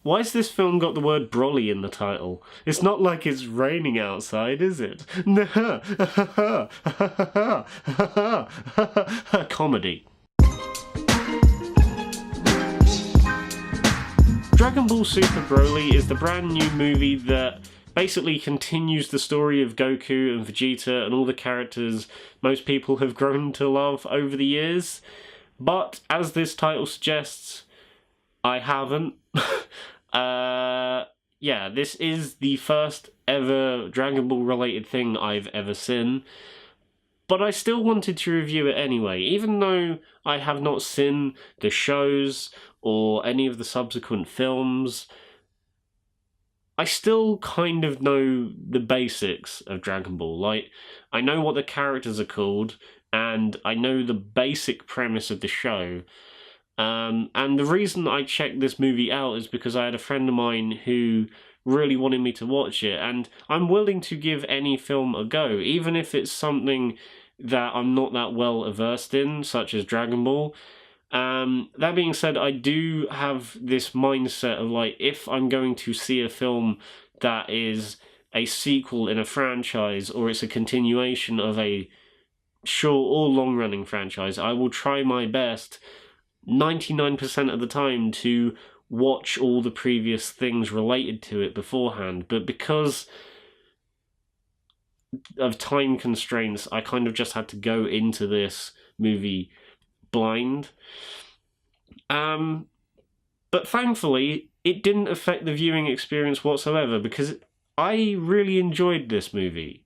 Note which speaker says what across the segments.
Speaker 1: Why has this film got the word brolly in the title? It's not like it's raining outside, is it? Comedy. Dragon Ball Super Broly is the brand new movie that basically continues the story of Goku and Vegeta and all the characters most people have grown to love over the years. But, as this title suggests, I haven't. Yeah, this is the first ever Dragon Ball related thing I've ever seen. But I still wanted to review it anyway, even though I have not seen the shows or any of the subsequent films. I still kind of know the basics of Dragon Ball. Like, I know what the characters are called, and I know the basic premise of the show. And the reason I checked this movie out is because I had a friend of mine who really wanted me to watch it, and I'm willing to give any film a go, even if it's something that I'm not that well versed in, such as Dragon Ball. That being said, I do have this mindset of, like, if I'm going to see a film that is a sequel in a franchise, or it's a continuation of a short or long-running franchise, I will try my best 99% of the time to watch all the previous things related to it beforehand. But because of time constraints, I kind of just had to go into this movie blind. But thankfully, it didn't affect the viewing experience whatsoever, because I really enjoyed this movie.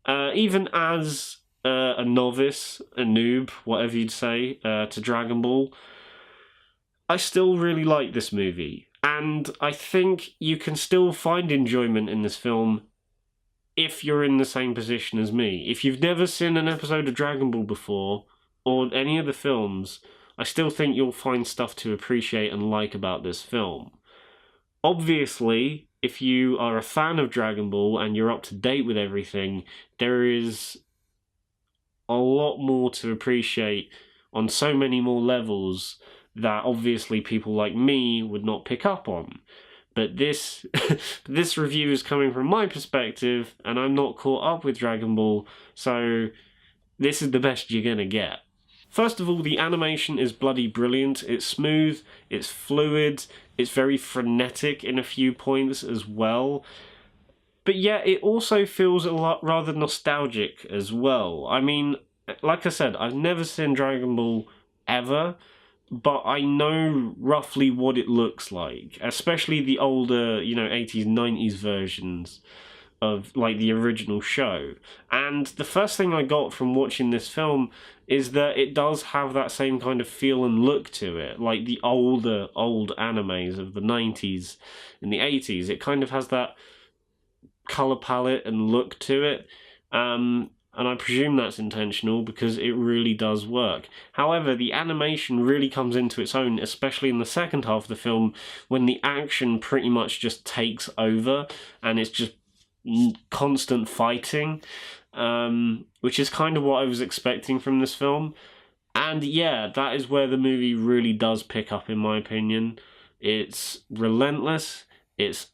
Speaker 1: Even as a novice, a noob, whatever you'd say, to Dragon Ball, I still really like this movie. And I think you can still find enjoyment in this film if you're in the same position as me. If you've never seen an episode of Dragon Ball before, or any of the films, I still think you'll find stuff to appreciate and like about this film. Obviously, if you are a fan of Dragon Ball and you're up to date with everything, there is a lot more to appreciate on so many more levels that obviously people like me would not pick up on. But this this review is coming from my perspective, and I'm not caught up with Dragon Ball, so this is the best you're gonna get. First of all, the animation is bloody brilliant. It's smooth, it's fluid, it's very frenetic in a few points as well. But yeah, it also feels a lot rather nostalgic as well. I mean, like I said, I've never seen Dragon Ball ever, but I know roughly what it looks like, especially the older, 80s, 90s versions of, like, the original show. And the first thing I got from watching this film is that it does have that same kind of feel and look to it, like the old animes of the 90s and the 80s. It kind of has that colour palette and look to it. And I presume that's intentional because it really does work. However, the animation really comes into its own, especially in the second half of the film, when the action pretty much just takes over and it's just constant fighting, which is kind of what I was expecting from this film. And yeah, that is where the movie really does pick up, in my opinion. It's relentless, it's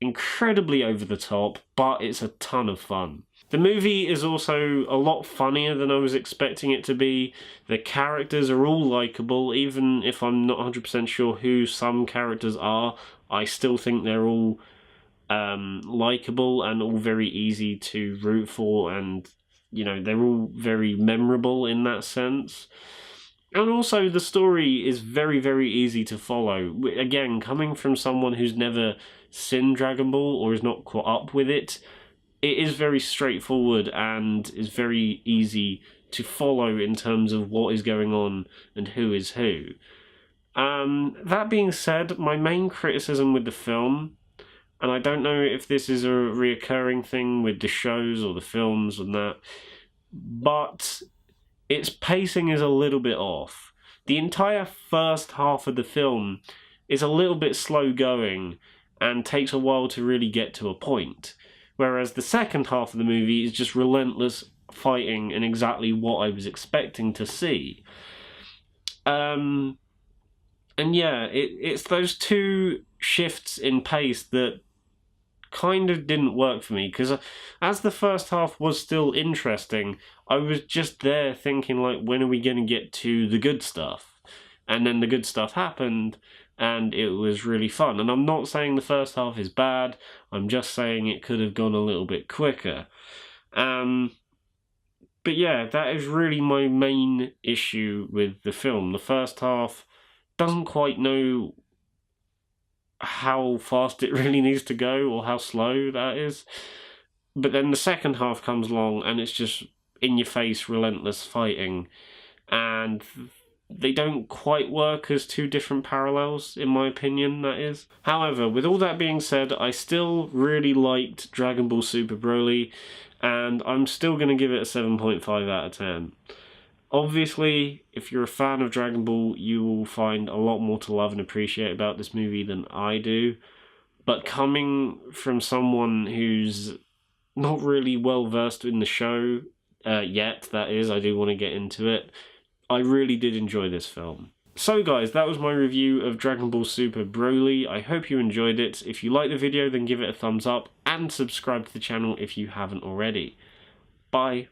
Speaker 1: incredibly over the top, but it's a ton of fun. The movie is also a lot funnier than I was expecting it to be. The characters are all likeable, even if I'm not 100% sure who some characters are. I still think they're all likeable and all very easy to root for, and they're all very memorable in that sense. And also the story is very, very easy to follow. Again, coming from someone who's never seen Dragon Ball or is not caught up with it, it is very straightforward and is very easy to follow in terms of what is going on and who is who. That being said, my main criticism with the film, and I don't know if this is a reoccurring thing with the shows or the films and that, but its pacing is a little bit off. The entire first half of the film is a little bit slow going and takes a while to really get to a point, whereas the second half of the movie is just relentless fighting and exactly what I was expecting to see. And And yeah, it's those two shifts in pace that kind of didn't work for me, because as the first half was still interesting, I was just there thinking, like, when are we going to get to the good stuff? And then the good stuff happened, and it was really fun. And I'm not saying the first half is bad, I'm just saying it could have gone a little bit quicker. But yeah, that is really my main issue with the film. The first half doesn't quite know how fast it really needs to go, or how slow that is. But then the second half comes along and it's just in your face, relentless fighting. And they don't quite work as two different parallels, in my opinion, that is. However, with all that being said, I still really liked Dragon Ball Super Broly, and I'm still going to give it a 7.5 out of 10. Obviously, if you're a fan of Dragon Ball, you will find a lot more to love and appreciate about this movie than I do. But coming from someone who's not really well versed in the show yet, that is, I do want to get into it, I really did enjoy this film. So guys, that was my review of Dragon Ball Super Broly. I hope you enjoyed it. If you liked the video, then give it a thumbs up and subscribe to the channel if you haven't already. Bye.